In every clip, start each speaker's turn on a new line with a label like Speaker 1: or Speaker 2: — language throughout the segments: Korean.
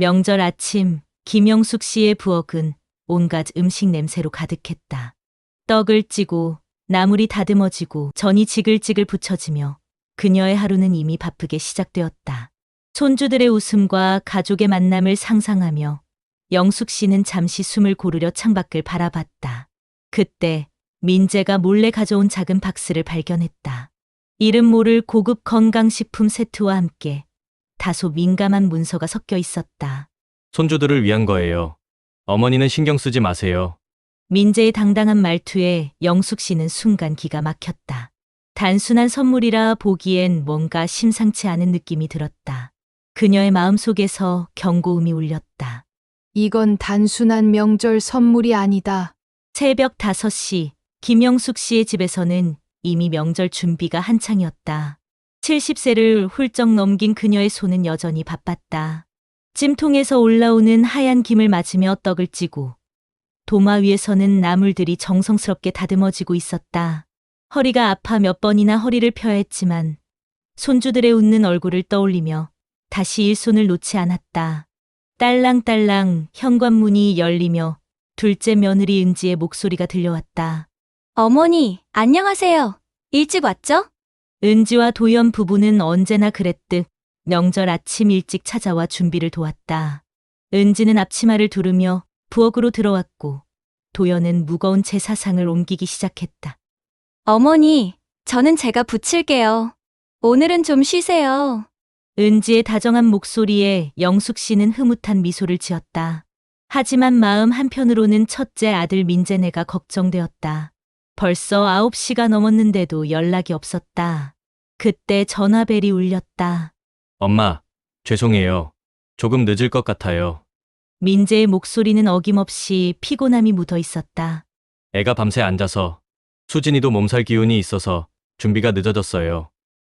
Speaker 1: 명절 아침, 김영숙 씨의 부엌은 온갖 음식 냄새로 가득했다. 떡을 찌고 나물이 다듬어지고 전이 지글지글 부쳐지며 그녀의 하루는 이미 바쁘게 시작되었다. 손주들의 웃음과 가족의 만남을 상상하며 영숙 씨는 잠시 숨을 고르려 창밖을 바라봤다. 그때 민재가 몰래 가져온 작은 박스를 발견했다. 이름 모를 고급 건강식품 세트와 함께 다소 민감한 문서가 섞여 있었다.
Speaker 2: 손주들을 위한 거예요. 어머니는 신경 쓰지 마세요.
Speaker 1: 민재의 당당한 말투에 영숙 씨는 순간 기가 막혔다. 단순한 선물이라 보기엔 뭔가 심상치 않은 느낌이 들었다. 그녀의 마음속에서 경고음이 울렸다.
Speaker 3: 이건 단순한 명절 선물이 아니다.
Speaker 1: 새벽 5시, 김영숙 씨의 집에서는 이미 명절 준비가 한창이었다. 70세를 훌쩍 넘긴 그녀의 손은 여전히 바빴다. 찜통에서 올라오는 하얀 김을 맞으며 떡을 찌고 도마 위에서는 나물들이 정성스럽게 다듬어지고 있었다. 허리가 아파 몇 번이나 허리를 펴야 했지만 손주들의 웃는 얼굴을 떠올리며 다시 일손을 놓지 않았다. 딸랑딸랑 현관문이 열리며 둘째 며느리 은지의 목소리가 들려왔다.
Speaker 4: 어머니, 안녕하세요. 일찍 왔죠?
Speaker 1: 은지와 도연 부부는 언제나 그랬듯 명절 아침 일찍 찾아와 준비를 도왔다. 은지는 앞치마를 두르며 부엌으로 들어왔고 도연은 무거운 제사상을 옮기기 시작했다.
Speaker 4: 어머니, 저는 제가 부칠게요. 오늘은 좀 쉬세요.
Speaker 1: 은지의 다정한 목소리에 영숙 씨는 흐뭇한 미소를 지었다. 하지만 마음 한편으로는 첫째 아들 민재네가 걱정되었다. 벌써 9시가 넘었는데도 연락이 없었다. 그때 전화벨이 울렸다.
Speaker 2: 엄마, 죄송해요. 조금 늦을 것 같아요.
Speaker 1: 민재의 목소리는 어김없이 피곤함이 묻어 있었다.
Speaker 2: 애가 밤새 앉아서 수진이도 몸살 기운이 있어서 준비가 늦어졌어요.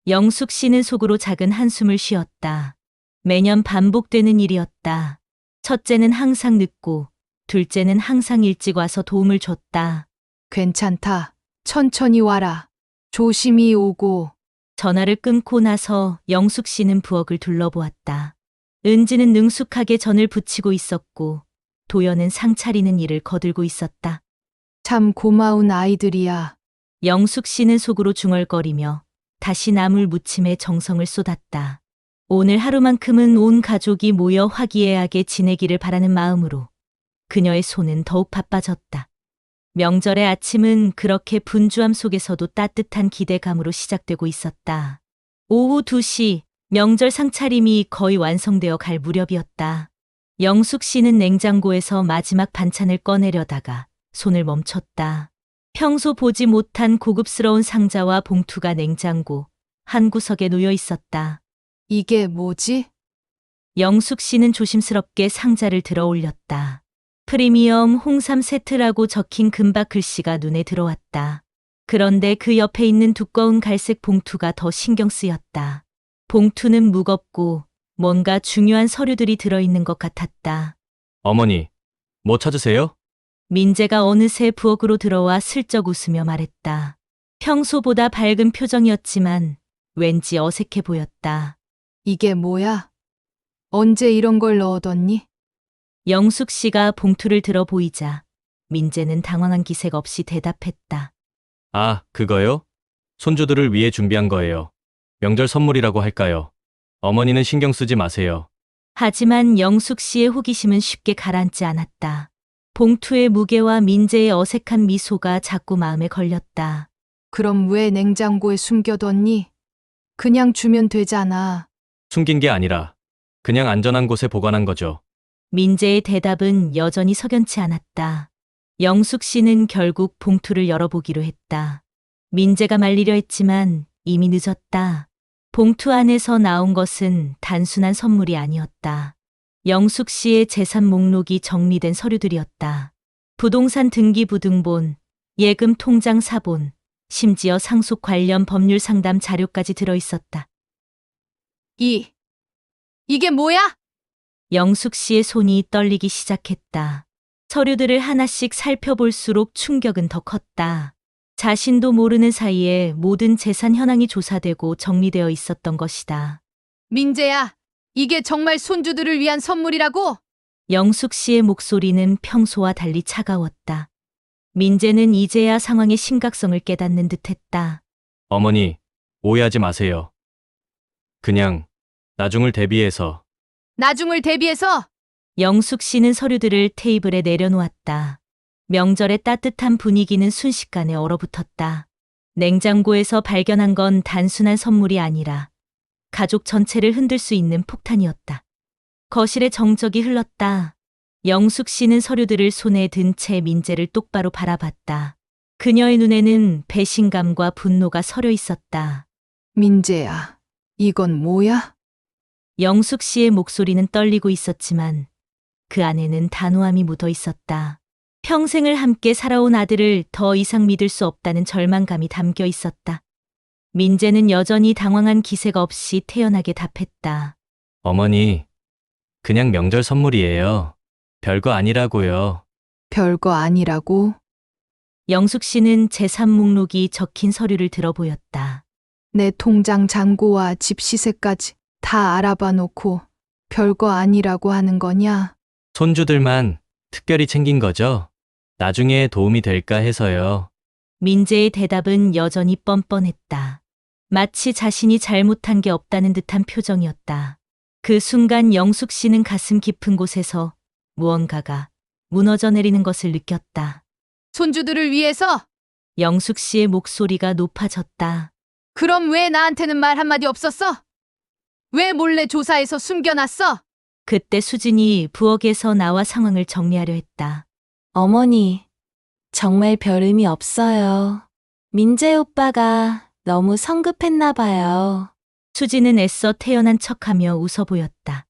Speaker 1: 영숙 씨는 속으로 작은 한숨을 쉬었다. 매년 반복되는 일이었다. 첫째는 항상 늦고 둘째는 항상 일찍 와서 도움을 줬다.
Speaker 3: 괜찮다. 천천히 와라. 조심히 오고.
Speaker 1: 전화를 끊고 나서 영숙 씨는 부엌을 둘러보았다. 은지는 능숙하게 전을 부치고 있었고 도연은 상 차리는 일을 거들고 있었다.
Speaker 3: 참 고마운 아이들이야.
Speaker 1: 영숙 씨는 속으로 중얼거리며 다시 나물 무침에 정성을 쏟았다. 오늘 하루만큼은 온 가족이 모여 화기애애하게 지내기를 바라는 마음으로 그녀의 손은 더욱 바빠졌다. 명절의 아침은 그렇게 분주함 속에서도 따뜻한 기대감으로 시작되고 있었다. 오후 2시, 명절 상차림이 거의 완성되어 갈 무렵이었다. 영숙 씨는 냉장고에서 마지막 반찬을 꺼내려다가 손을 멈췄다. 평소 보지 못한 고급스러운 상자와 봉투가 냉장고 한 구석에 놓여 있었다.
Speaker 3: 이게 뭐지?
Speaker 1: 영숙 씨는 조심스럽게 상자를 들어 올렸다. 프리미엄 홍삼 세트라고 적힌 금박 글씨가 눈에 들어왔다. 그런데 그 옆에 있는 두꺼운 갈색 봉투가 더 신경 쓰였다. 봉투는 무겁고 뭔가 중요한 서류들이 들어있는 것 같았다.
Speaker 2: 어머니, 뭐 찾으세요?
Speaker 1: 민재가 어느새 부엌으로 들어와 슬쩍 웃으며 말했다. 평소보다 밝은 표정이었지만 왠지 어색해 보였다.
Speaker 3: 이게 뭐야? 언제 이런 걸 넣어뒀니?
Speaker 1: 영숙 씨가 봉투를 들어 보이자 민재는 당황한 기색 없이 대답했다.
Speaker 2: 아, 그거요? 손주들을 위해 준비한 거예요. 명절 선물이라고 할까요? 어머니는 신경 쓰지 마세요.
Speaker 1: 하지만 영숙 씨의 호기심은 쉽게 가라앉지 않았다. 봉투의 무게와 민재의 어색한 미소가 자꾸 마음에 걸렸다.
Speaker 3: 그럼 왜 냉장고에 숨겨뒀니? 그냥 주면 되잖아.
Speaker 2: 숨긴 게 아니라 그냥 안전한 곳에 보관한 거죠.
Speaker 1: 민재의 대답은 여전히 석연치 않았다. 영숙 씨는 결국 봉투를 열어보기로 했다. 민재가 말리려 했지만 이미 늦었다. 봉투 안에서 나온 것은 단순한 선물이 아니었다. 영숙 씨의 재산 목록이 정리된 서류들이었다. 부동산 등기부등본, 예금 통장 사본, 심지어 상속 관련 법률 상담 자료까지 들어있었다.
Speaker 3: 이게 뭐야?
Speaker 1: 영숙 씨의 손이 떨리기 시작했다. 서류들을 하나씩 살펴볼수록 충격은 더 컸다. 자신도 모르는 사이에 모든 재산 현황이 조사되고 정리되어 있었던 것이다.
Speaker 3: 민재야, 이게 정말 손주들을 위한 선물이라고?
Speaker 1: 영숙 씨의 목소리는 평소와 달리 차가웠다. 민재는 이제야 상황의 심각성을 깨닫는 듯했다.
Speaker 2: 어머니, 오해하지 마세요. 그냥 나중을 대비해서.
Speaker 3: 나중을 대비해서
Speaker 1: 영숙 씨는 서류들을 테이블에 내려놓았다. 명절의 따뜻한 분위기는 순식간에 얼어붙었다. 냉장고에서 발견한 건 단순한 선물이 아니라 가족 전체를 흔들 수 있는 폭탄이었다. 거실에 정적이 흘렀다. 영숙 씨는 서류들을 손에 든 채 민재를 똑바로 바라봤다. 그녀의 눈에는 배신감과 분노가 서려 있었다.
Speaker 3: 민재야, 이건 뭐야?
Speaker 1: 영숙 씨의 목소리는 떨리고 있었지만 그 안에는 단호함이 묻어 있었다. 평생을 함께 살아온 아들을 더 이상 믿을 수 없다는 절망감이 담겨 있었다. 민재는 여전히 당황한 기색 없이 태연하게 답했다.
Speaker 2: 어머니, 그냥 명절 선물이에요. 별거 아니라고요.
Speaker 3: 별거 아니라고?
Speaker 1: 영숙 씨는 재산 목록이 적힌 서류를 들어 보였다.
Speaker 3: 내 통장 잔고와 집 시세까지 다 알아봐 놓고 별거 아니라고 하는 거냐?
Speaker 2: 손주들만 특별히 챙긴 거죠? 나중에 도움이 될까 해서요.
Speaker 1: 민재의 대답은 여전히 뻔뻔했다. 마치 자신이 잘못한 게 없다는 듯한 표정이었다. 그 순간 영숙 씨는 가슴 깊은 곳에서 무언가가 무너져 내리는 것을 느꼈다.
Speaker 3: 손주들을 위해서?
Speaker 1: 영숙 씨의 목소리가 높아졌다.
Speaker 3: 그럼 왜 나한테는 말 한마디 없었어? 왜 몰래 조사해서 숨겨놨어?
Speaker 1: 그때 수진이 부엌에서 나와 상황을 정리하려 했다.
Speaker 5: 어머니, 정말 별 의미 없어요. 민재 오빠가 너무 성급했나 봐요.
Speaker 1: 수진은 애써 태연한 척하며 웃어 보였다.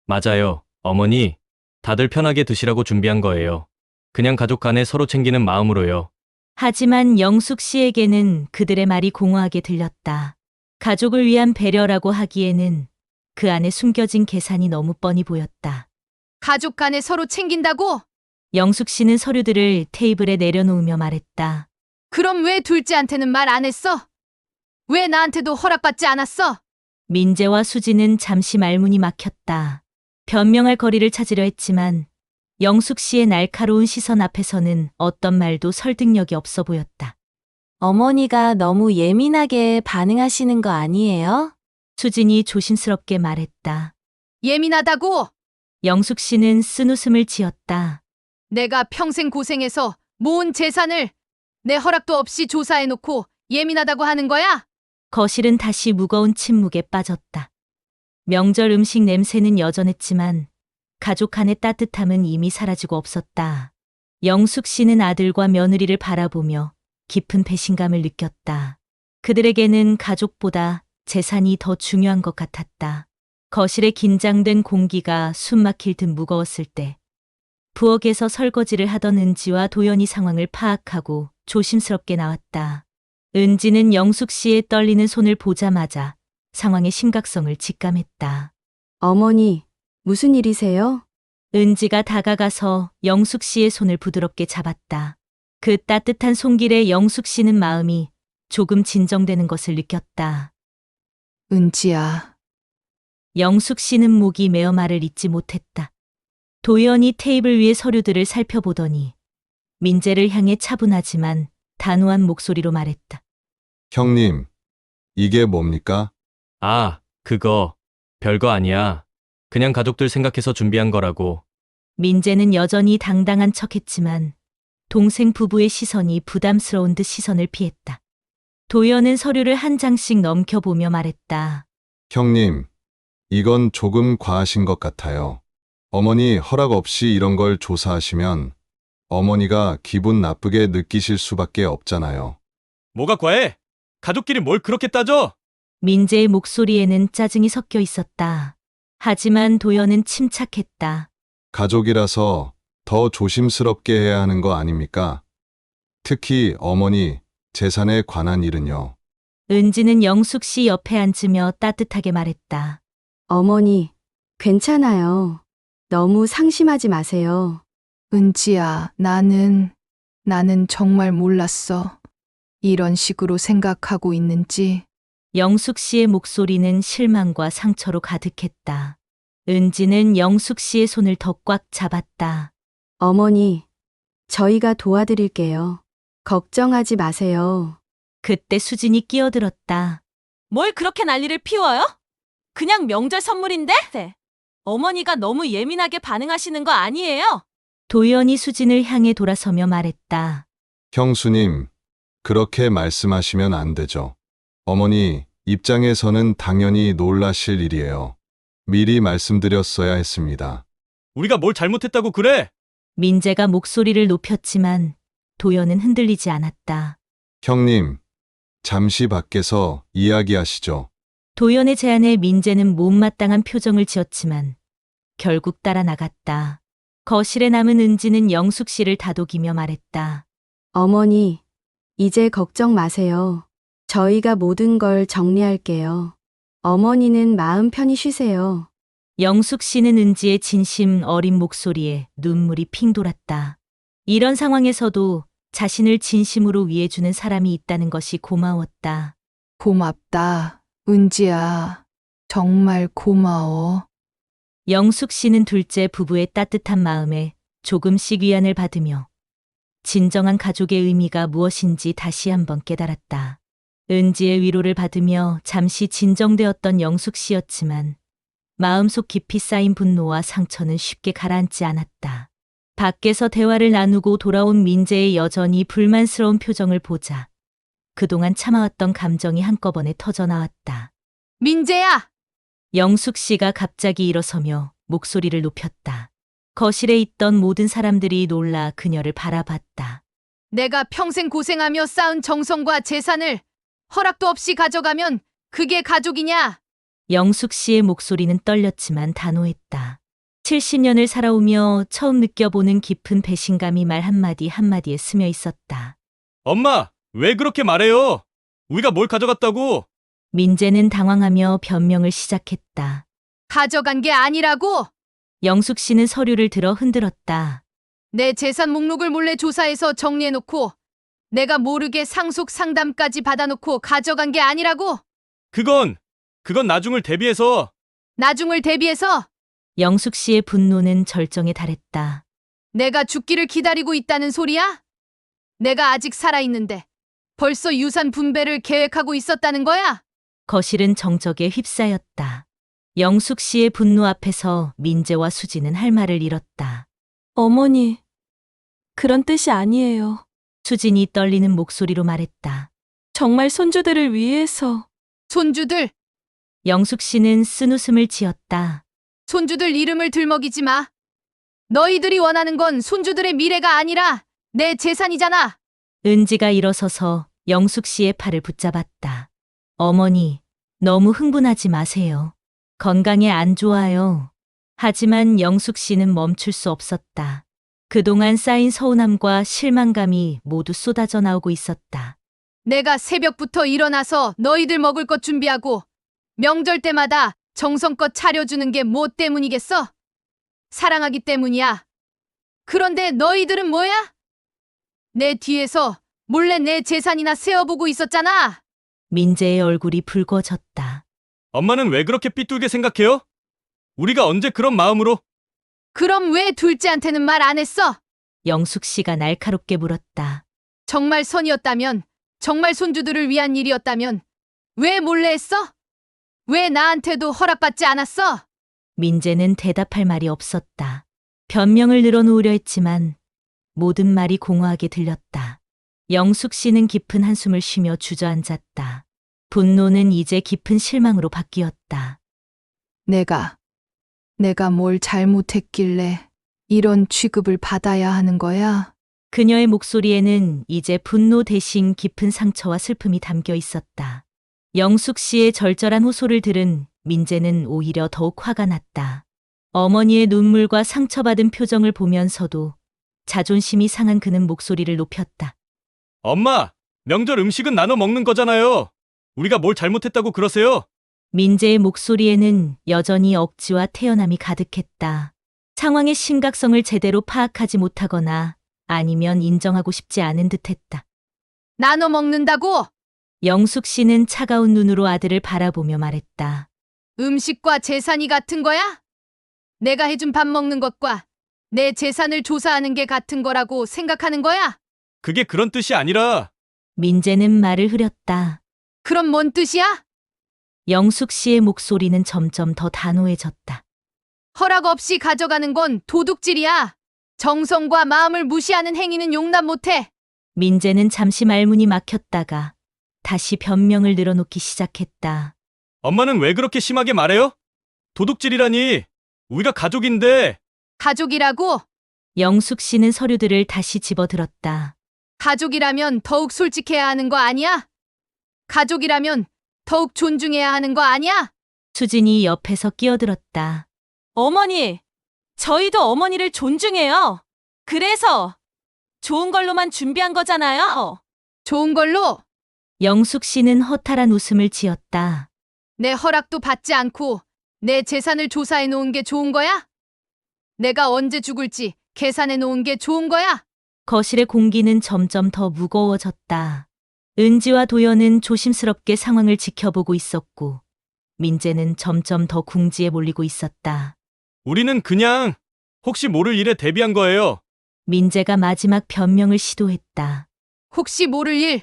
Speaker 2: 맞아요, 어머니. 다들 편하게 드시라고 준비한 거예요. 그냥 가족 간에 서로 챙기는 마음으로요.
Speaker 1: 하지만 영숙 씨에게는 그들의 말이 공허하게 들렸다. 가족을 위한 배려라고 하기에는 그 안에 숨겨진 계산이 너무 뻔히 보였다.
Speaker 3: 가족 간에 서로 챙긴다고?
Speaker 1: 영숙 씨는 서류들을 테이블에 내려놓으며 말했다.
Speaker 3: 그럼 왜 둘째한테는 말 안 했어? 왜 나한테도 허락받지 않았어?
Speaker 1: 민재와 수지는 잠시 말문이 막혔다. 변명할 거리를 찾으려 했지만 영숙 씨의 날카로운 시선 앞에서는 어떤 말도 설득력이 없어 보였다.
Speaker 5: 어머니가 너무 예민하게 반응하시는 거 아니에요?
Speaker 1: 수진이 조심스럽게 말했다.
Speaker 3: 예민하다고?
Speaker 1: 영숙 씨는 쓴웃음을 지었다.
Speaker 3: 내가 평생 고생해서 모은 재산을 내 허락도 없이 조사해놓고 예민하다고 하는 거야?
Speaker 1: 거실은 다시 무거운 침묵에 빠졌다. 명절 음식 냄새는 여전했지만 가족 간의 따뜻함은 이미 사라지고 없었다. 영숙 씨는 아들과 며느리를 바라보며 깊은 배신감을 느꼈다. 그들에게는 가족보다 재산이 더 중요한 것 같았다. 거실에 긴장된 공기가 숨막힐 듯 무거웠을 때 부엌에서 설거지를 하던 은지와 도연이 상황을 파악하고 조심스럽게 나왔다. 은지는 영숙 씨의 떨리는 손을 보자마자 상황의 심각성을 직감했다.
Speaker 5: 어머니, 무슨 일이세요?
Speaker 1: 은지가 다가가서 영숙 씨의 손을 부드럽게 잡았다. 그 따뜻한 손길에 영숙 씨는 마음이 조금 진정되는 것을 느꼈다.
Speaker 3: 은지야,
Speaker 1: 영숙 씨는 목이 메어 말을 잇지 못했다. 도연이 테이블 위의 서류들을 살펴보더니 민재를 향해 차분하지만 단호한 목소리로 말했다.
Speaker 6: 형님, 이게 뭡니까?
Speaker 2: 아, 그거 별거 아니야. 그냥 가족들 생각해서 준비한 거라고.
Speaker 1: 민재는 여전히 당당한 척했지만 동생 부부의 시선이 부담스러운 듯 시선을 피했다. 도연은 서류를 한 장씩 넘겨보며 말했다.
Speaker 6: 형님, 이건 조금 과하신 것 같아요. 어머니 허락 없이 이런 걸 조사하시면 어머니가 기분 나쁘게 느끼실 수밖에 없잖아요.
Speaker 2: 뭐가 과해? 가족끼리 뭘 그렇게 따져?
Speaker 1: 민재의 목소리에는 짜증이 섞여 있었다. 하지만 도연은 침착했다.
Speaker 6: 가족이라서 더 조심스럽게 해야 하는 거 아닙니까? 특히 어머니 재산에 관한 일은요.
Speaker 1: 은지는 영숙 씨 옆에 앉으며 따뜻하게 말했다.
Speaker 5: 어머니, 괜찮아요. 너무 상심하지 마세요.
Speaker 3: 은지야, 나는 정말 몰랐어. 이런 식으로 생각하고 있는지.
Speaker 1: 영숙 씨의 목소리는 실망과 상처로 가득했다. 은지는 영숙 씨의 손을 더 꽉 잡았다.
Speaker 5: 어머니, 저희가 도와드릴게요. 걱정하지 마세요.
Speaker 1: 그때 수진이 끼어들었다. 뭘 그렇게 난리를 피워요? 그냥 명절 선물인데? 네. 어머니가 너무 예민하게 반응하시는 거 아니에요? 도연이 수진을 향해 돌아서며 말했다.
Speaker 6: 형수님, 그렇게 말씀하시면 안 되죠. 어머니 입장에서는 당연히 놀라실 일이에요. 미리 말씀드렸어야 했습니다.
Speaker 2: 우리가 뭘 잘못했다고 그래?
Speaker 1: 민재가 목소리를 높였지만 도연은 흔들리지 않았다.
Speaker 6: 형님, 잠시 밖에서 이야기하시죠.
Speaker 1: 도연의 제안에 민재는 못마땅한 표정을 지었지만 결국 따라 나갔다. 거실에 남은 은지는 영숙 씨를 다독이며 말했다.
Speaker 5: 어머니, 이제 걱정 마세요. 저희가 모든 걸 정리할게요. 어머니는 마음 편히 쉬세요.
Speaker 1: 영숙 씨는 은지의 진심 어린 목소리에 눈물이 핑 돌았다. 이런 상황에서도 자신을 진심으로 위해주는 사람이 있다는 것이 고마웠다.
Speaker 3: 고맙다. 은지야. 정말 고마워.
Speaker 1: 영숙 씨는 둘째 부부의 따뜻한 마음에 조금씩 위안을 받으며 진정한 가족의 의미가 무엇인지 다시 한번 깨달았다. 은지의 위로를 받으며 잠시 진정되었던 영숙 씨였지만 마음속 깊이 쌓인 분노와 상처는 쉽게 가라앉지 않았다. 밖에서 대화를 나누고 돌아온 민재의 여전히 불만스러운 표정을 보자 그동안 참아왔던 감정이 한꺼번에 터져나왔다.
Speaker 3: 민재야!
Speaker 1: 영숙 씨가 갑자기 일어서며 목소리를 높였다. 거실에 있던 모든 사람들이 놀라 그녀를 바라봤다.
Speaker 3: 내가 평생 고생하며 쌓은 정성과 재산을 허락도 없이 가져가면 그게 가족이냐?
Speaker 1: 영숙 씨의 목소리는 떨렸지만 단호했다. 70년을 살아오며 처음 느껴보는 깊은 배신감이 말 한마디 한마디에 스며 있었다.
Speaker 2: 엄마, 왜 그렇게 말해요? 우리가 뭘 가져갔다고?
Speaker 1: 민재는 당황하며 변명을 시작했다.
Speaker 3: 가져간 게 아니라고!
Speaker 1: 영숙 씨는 서류를 들어 흔들었다.
Speaker 3: 내 재산 목록을 몰래 조사해서 정리해놓고 내가 모르게 상속 상담까지 받아놓고 가져간 게 아니라고!
Speaker 2: 그건 나중을 대비해서.
Speaker 3: 나중을 대비해서
Speaker 1: 영숙 씨의 분노는 절정에 달했다.
Speaker 3: 내가 죽기를 기다리고 있다는 소리야? 내가 아직 살아있는데 벌써 유산 분배를 계획하고 있었다는 거야?
Speaker 1: 거실은 정적에 휩싸였다. 영숙 씨의 분노 앞에서 민재와 수지는 할 말을 잃었다.
Speaker 7: 어머니, 그런 뜻이 아니에요.
Speaker 1: 수진이 떨리는 목소리로 말했다.
Speaker 7: 정말 손주들을 위해서.
Speaker 3: 손주들,
Speaker 1: 영숙 씨는 쓴웃음을 지었다.
Speaker 3: 손주들 이름을 들먹이지 마. 너희들이 원하는 건 손주들의 미래가 아니라 내 재산이잖아.
Speaker 1: 은지가 일어서서 영숙 씨의 팔을 붙잡았다. 어머니, 너무 흥분하지 마세요. 건강에 안 좋아요. 하지만 영숙 씨는 멈출 수 없었다. 그동안 쌓인 서운함과 실망감이 모두 쏟아져 나오고 있었다.
Speaker 3: 내가 새벽부터 일어나서 너희들 먹을 것 준비하고 명절 때마다 정성껏 차려주는 게 뭐 때문이겠어? 사랑하기 때문이야. 그런데 너희들은 뭐야? 내 뒤에서 몰래 내 재산이나 세어보고 있었잖아.
Speaker 1: 민재의 얼굴이 붉어졌다.
Speaker 2: 엄마는 왜 그렇게 삐뚤게 생각해요? 우리가 언제 그런 마음으로?
Speaker 3: 그럼 왜 둘째한테는 말 안 했어?
Speaker 1: 영숙 씨가 날카롭게 물었다.
Speaker 3: 정말 선이었다면, 정말 손주들을 위한 일이었다면 왜 몰래 했어? 왜 나한테도 허락받지 않았어?
Speaker 1: 민재는 대답할 말이 없었다. 변명을 늘어놓으려 했지만 모든 말이 공허하게 들렸다. 영숙 씨는 깊은 한숨을 쉬며 주저앉았다. 분노는 이제 깊은 실망으로 바뀌었다.
Speaker 3: 내가 뭘 잘못했길래 이런 취급을 받아야 하는 거야?
Speaker 1: 그녀의 목소리에는 이제 분노 대신 깊은 상처와 슬픔이 담겨 있었다. 영숙 씨의 절절한 호소를 들은 민재는 오히려 더욱 화가 났다. 어머니의 눈물과 상처받은 표정을 보면서도 자존심이 상한 그는 목소리를 높였다.
Speaker 2: 엄마, 명절 음식은 나눠 먹는 거잖아요. 우리가 뭘 잘못했다고 그러세요?
Speaker 1: 민재의 목소리에는 여전히 억지와 태연함이 가득했다. 상황의 심각성을 제대로 파악하지 못하거나 아니면 인정하고 싶지 않은 듯했다.
Speaker 3: 나눠 먹는다고?
Speaker 1: 영숙 씨는 차가운 눈으로 아들을 바라보며 말했다.
Speaker 3: 음식과 재산이 같은 거야? 내가 해준 밥 먹는 것과 내 재산을 조사하는 게 같은 거라고 생각하는 거야?
Speaker 2: 그게 그런 뜻이 아니라
Speaker 1: 민재는 말을 흐렸다.
Speaker 3: 그럼 뭔 뜻이야?
Speaker 1: 영숙 씨의 목소리는 점점 더 단호해졌다.
Speaker 3: 허락 없이 가져가는 건 도둑질이야. 정성과 마음을 무시하는 행위는 용납 못해.
Speaker 1: 민재는 잠시 말문이 막혔다가 다시 변명을 늘어놓기 시작했다.
Speaker 2: 엄마는 왜 그렇게 심하게 말해요? 도둑질이라니. 우리가 가족인데.
Speaker 3: 가족이라고?
Speaker 1: 영숙 씨는 서류들을 다시 집어들었다.
Speaker 3: 가족이라면 더욱 솔직해야 하는 거 아니야? 가족이라면 더욱 존중해야 하는 거 아니야?
Speaker 1: 수진이 옆에서 끼어들었다.
Speaker 7: 어머니, 저희도 어머니를 존중해요. 그래서 좋은 걸로만 준비한 거잖아요.
Speaker 3: 좋은 걸로
Speaker 1: 영숙 씨는 허탈한 웃음을 지었다.
Speaker 3: 내 허락도 받지 않고 내 재산을 조사해 놓은 게 좋은 거야? 내가 언제 죽을지 계산해 놓은 게 좋은 거야?
Speaker 1: 거실의 공기는 점점 더 무거워졌다. 은지와 도연은 조심스럽게 상황을 지켜보고 있었고 민재는 점점 더 궁지에 몰리고 있었다.
Speaker 2: 우리는 그냥 혹시 모를 일에 대비한 거예요.
Speaker 1: 민재가 마지막 변명을 시도했다.
Speaker 3: 혹시 모를 일,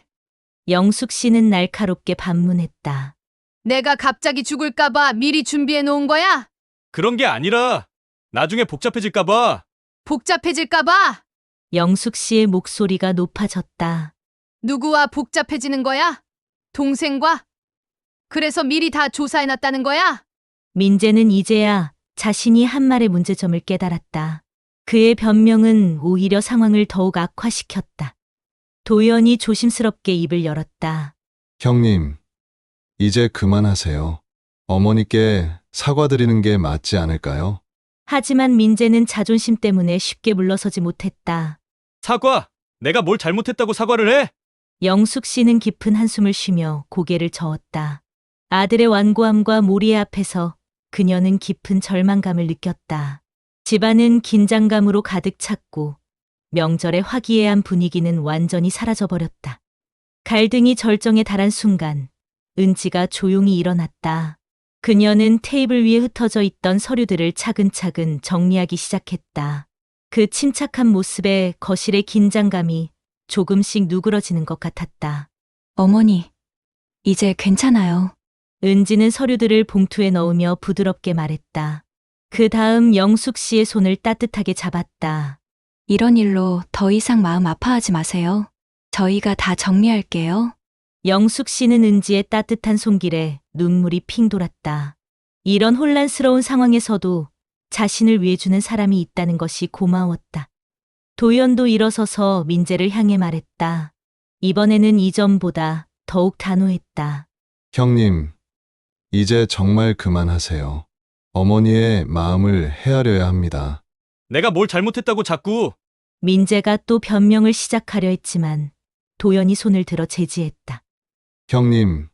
Speaker 1: 영숙 씨는 날카롭게 반문했다.
Speaker 3: 내가 갑자기 죽을까봐 미리 준비해 놓은 거야?
Speaker 2: 그런 게 아니라 나중에 복잡해질까봐.
Speaker 3: 복잡해질까봐?
Speaker 1: 영숙 씨의 목소리가 높아졌다.
Speaker 3: 누구와 복잡해지는 거야? 동생과? 그래서 미리 다 조사해 놨다는 거야?
Speaker 1: 민재는 이제야 자신이 한 말의 문제점을 깨달았다. 그의 변명은 오히려 상황을 더욱 악화시켰다. 도연이 조심스럽게 입을 열었다.
Speaker 6: 형님, 이제 그만하세요. 어머니께 사과드리는 게 맞지 않을까요?
Speaker 1: 하지만 민재는 자존심 때문에 쉽게 물러서지 못했다.
Speaker 2: 사과! 내가 뭘 잘못했다고 사과를 해?
Speaker 1: 영숙 씨는 깊은 한숨을 쉬며 고개를 저었다. 아들의 완고함과 모리의 앞에서 그녀는 깊은 절망감을 느꼈다. 집안은 긴장감으로 가득 찼고 명절의 화기애애한 분위기는 완전히 사라져버렸다. 갈등이 절정에 달한 순간 은지가 조용히 일어났다. 그녀는 테이블 위에 흩어져 있던 서류들을 차근차근 정리하기 시작했다. 그 침착한 모습에 거실의 긴장감이 조금씩 누그러지는 것 같았다.
Speaker 4: 어머니, 이제 괜찮아요.
Speaker 1: 은지는 서류들을 봉투에 넣으며 부드럽게 말했다. 그 다음 영숙 씨의 손을 따뜻하게 잡았다.
Speaker 4: 이런 일로 더 이상 마음 아파하지 마세요. 저희가 다 정리할게요.
Speaker 1: 영숙 씨는 은지의 따뜻한 손길에 눈물이 핑 돌았다. 이런 혼란스러운 상황에서도 자신을 위해주는 사람이 있다는 것이 고마웠다. 도연도 일어서서 민재를 향해 말했다. 이번에는 이전보다 더욱 단호했다.
Speaker 6: 형님, 이제 정말 그만하세요. 어머니의 마음을 헤아려야 합니다.
Speaker 2: 내가 뭘 잘못했다고 자꾸.
Speaker 1: 민재가 또 변명을 시작하려 했지만 도연이 손을 들어 제지했다.
Speaker 6: 형님,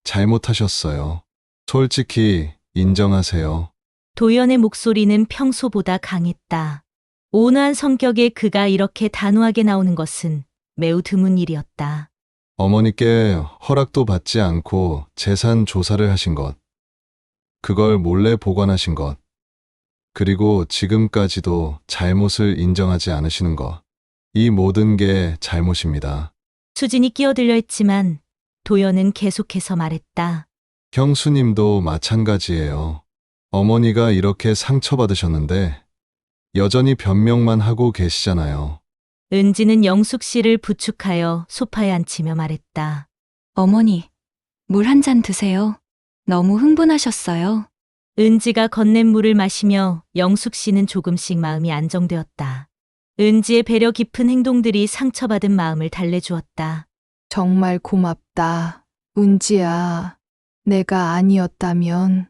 Speaker 6: 잘못하셨어요. 솔직히 인정하세요.
Speaker 1: 도연의 목소리는 평소보다 강했다. 온화한 성격의 그가 이렇게 단호하게 나오는 것은 매우 드문 일이었다.
Speaker 6: 어머니께 허락도 받지 않고 재산 조사를 하신 것, 그걸 몰래 보관하신 것, 그리고 지금까지도 잘못을 인정하지 않으시는 것, 이 모든 게 잘못입니다.
Speaker 1: 수진이 끼어들려 했지만 도연은 계속해서 말했다.
Speaker 6: 형수님도 마찬가지예요. 어머니가 이렇게 상처받으셨는데 여전히 변명만 하고 계시잖아요.
Speaker 1: 은지는 영숙 씨를 부축하여 소파에 앉히며 말했다.
Speaker 4: 어머니, 물 한 잔 드세요. 너무 흥분하셨어요.
Speaker 1: 은지가 건넨 물을 마시며 영숙 씨는 조금씩 마음이 안정되었다. 은지의 배려 깊은 행동들이 상처받은 마음을 달래주었다.
Speaker 3: 정말 고맙다. 은지야, 내가 아니었다면.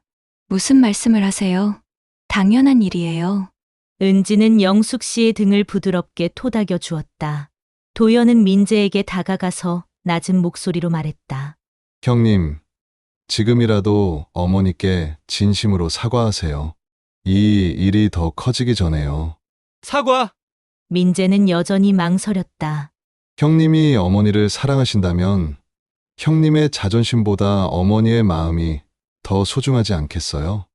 Speaker 4: 무슨 말씀을 하세요? 당연한 일이에요.
Speaker 1: 은지는 영숙 씨의 등을 부드럽게 토닥여 주었다. 도연은 민재에게 다가가서 낮은 목소리로 말했다.
Speaker 6: 형님, 지금이라도 어머니께 진심으로 사과하세요. 이 일이 더 커지기 전에요.
Speaker 2: 사과!
Speaker 1: 민재는 여전히 망설였다.
Speaker 6: 형님이 어머니를 사랑하신다면 형님의 자존심보다 어머니의 마음이 더 소중하지 않겠어요?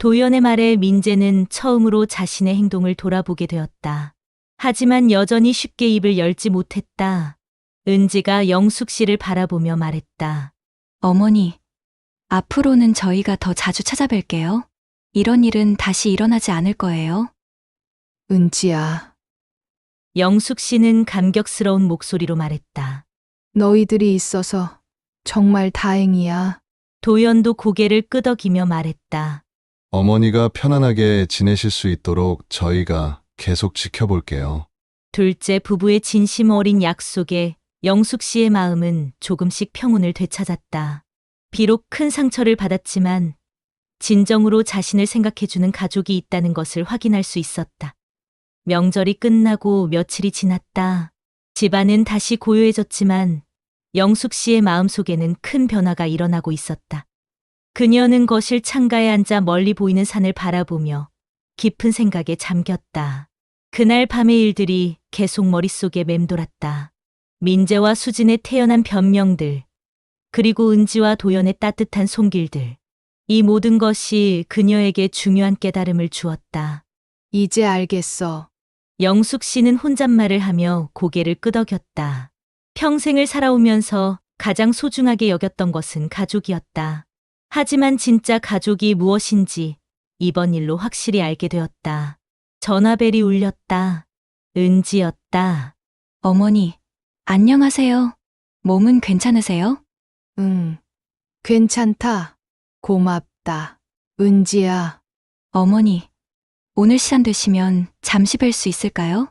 Speaker 1: 도연의 말에 민재는 처음으로 자신의 행동을 돌아보게 되었다. 하지만 여전히 쉽게 입을 열지 못했다. 은지가 영숙 씨를 바라보며 말했다.
Speaker 4: 어머니, 앞으로는 저희가 더 자주 찾아뵐게요. 이런 일은 다시 일어나지 않을 거예요.
Speaker 3: 은지야,
Speaker 1: 영숙 씨는 감격스러운 목소리로 말했다.
Speaker 3: 너희들이 있어서 정말 다행이야.
Speaker 1: 도연도 고개를 끄덕이며 말했다.
Speaker 6: 어머니가 편안하게 지내실 수 있도록 저희가 계속 지켜볼게요.
Speaker 1: 둘째 부부의 진심 어린 약속에 영숙 씨의 마음은 조금씩 평온을 되찾았다. 비록 큰 상처를 받았지만 진정으로 자신을 생각해주는 가족이 있다는 것을 확인할 수 있었다. 명절이 끝나고 며칠이 지났다. 집안은 다시 고요해졌지만 영숙 씨의 마음속에는 큰 변화가 일어나고 있었다. 그녀는 거실 창가에 앉아 멀리 보이는 산을 바라보며 깊은 생각에 잠겼다. 그날 밤의 일들이 계속 머릿속에 맴돌았다. 민재와 수진의 태연한 변명들, 그리고 은지와 도연의 따뜻한 손길들. 이 모든 것이 그녀에게 중요한 깨달음을 주었다.
Speaker 3: 이제 알겠어.
Speaker 1: 영숙 씨는 혼잣말을 하며 고개를 끄덕였다. 평생을 살아오면서 가장 소중하게 여겼던 것은 가족이었다. 하지만 진짜 가족이 무엇인지 이번 일로 확실히 알게 되었다. 전화벨이 울렸다. 은지였다.
Speaker 4: 어머니, 안녕하세요. 몸은 괜찮으세요?
Speaker 3: 응, 괜찮다. 고맙다. 은지야,
Speaker 4: 어머니, 오늘 시간 되시면 잠시 뵐 수 있을까요?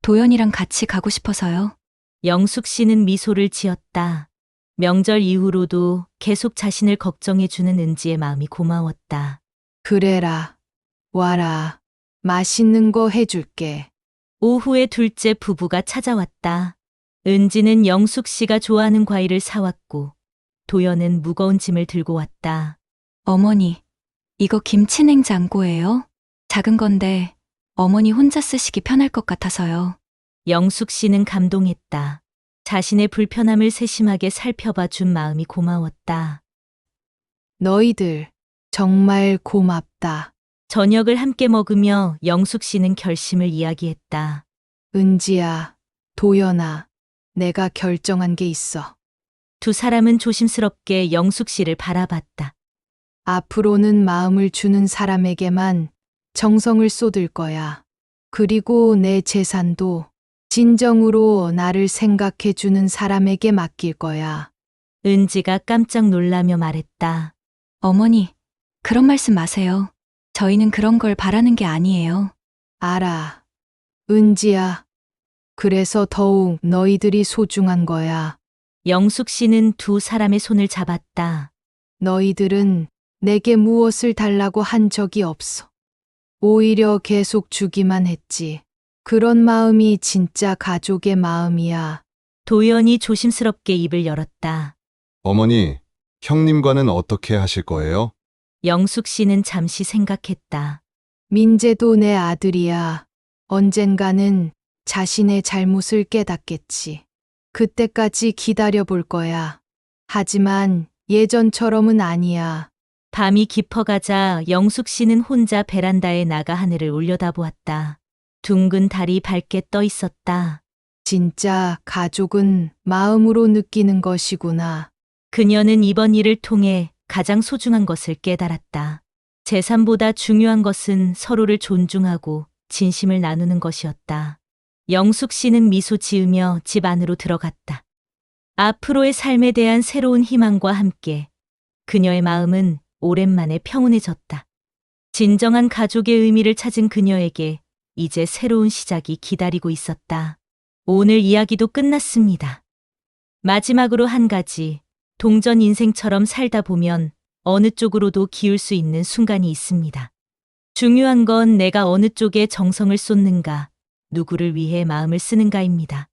Speaker 4: 도연이랑 같이 가고 싶어서요.
Speaker 1: 영숙 씨는 미소를 지었다. 명절 이후로도 계속 자신을 걱정해주는 은지의 마음이 고마웠다.
Speaker 3: 그래라. 와라. 맛있는 거 해줄게.
Speaker 1: 오후에 둘째 부부가 찾아왔다. 은지는 영숙 씨가 좋아하는 과일을 사왔고 도연은 무거운 짐을 들고 왔다.
Speaker 4: 어머니, 이거 김치냉장고예요. 작은 건데 어머니 혼자 쓰시기 편할 것 같아서요.
Speaker 1: 영숙 씨는 감동했다. 자신의 불편함을 세심하게 살펴봐 준 마음이 고마웠다.
Speaker 3: 너희들 정말 고맙다.
Speaker 1: 저녁을 함께 먹으며 영숙 씨는 결심을 이야기했다.
Speaker 3: 은지야, 도연아, 내가 결정한 게 있어.
Speaker 1: 두 사람은 조심스럽게 영숙 씨를 바라봤다.
Speaker 3: 앞으로는 마음을 주는 사람에게만 정성을 쏟을 거야. 그리고 내 재산도 진정으로 나를 생각해 주는 사람에게 맡길 거야.
Speaker 1: 은지가 깜짝 놀라며 말했다.
Speaker 4: 어머니, 그런 말씀 마세요. 저희는 그런 걸 바라는 게 아니에요.
Speaker 3: 알아. 은지야. 그래서 더욱 너희들이 소중한 거야.
Speaker 1: 영숙 씨는 두 사람의 손을 잡았다.
Speaker 3: 너희들은 내게 무엇을 달라고 한 적이 없어. 오히려 계속 주기만 했지. 그런 마음이 진짜 가족의 마음이야.
Speaker 1: 도연이 조심스럽게 입을 열었다.
Speaker 6: 어머니, 형님과는 어떻게 하실 거예요?
Speaker 1: 영숙 씨는 잠시 생각했다.
Speaker 3: 민재도 내 아들이야. 언젠가는 자신의 잘못을 깨닫겠지. 그때까지 기다려 볼 거야. 하지만 예전처럼은 아니야.
Speaker 1: 밤이 깊어가자 영숙 씨는 혼자 베란다에 나가 하늘을 올려다보았다. 둥근 달이 밝게 떠 있었다.
Speaker 3: 진짜 가족은 마음으로 느끼는 것이구나.
Speaker 1: 그녀는 이번 일을 통해 가장 소중한 것을 깨달았다. 재산보다 중요한 것은 서로를 존중하고 진심을 나누는 것이었다. 영숙 씨는 미소 지으며 집 안으로 들어갔다. 앞으로의 삶에 대한 새로운 희망과 함께 그녀의 마음은 오랜만에 평온해졌다. 진정한 가족의 의미를 찾은 그녀에게 이제 새로운 시작이 기다리고 있었다. 오늘 이야기도 끝났습니다. 마지막으로 한 가지, 동전 인생처럼 살다 보면 어느 쪽으로도 기울 수 있는 순간이 있습니다. 중요한 건 내가 어느 쪽에 정성을 쏟는가, 누구를 위해 마음을 쓰는가입니다.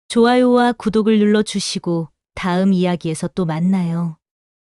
Speaker 1: 좋아요와 구독을 눌러주시고 다음 이야기에서 또 만나요.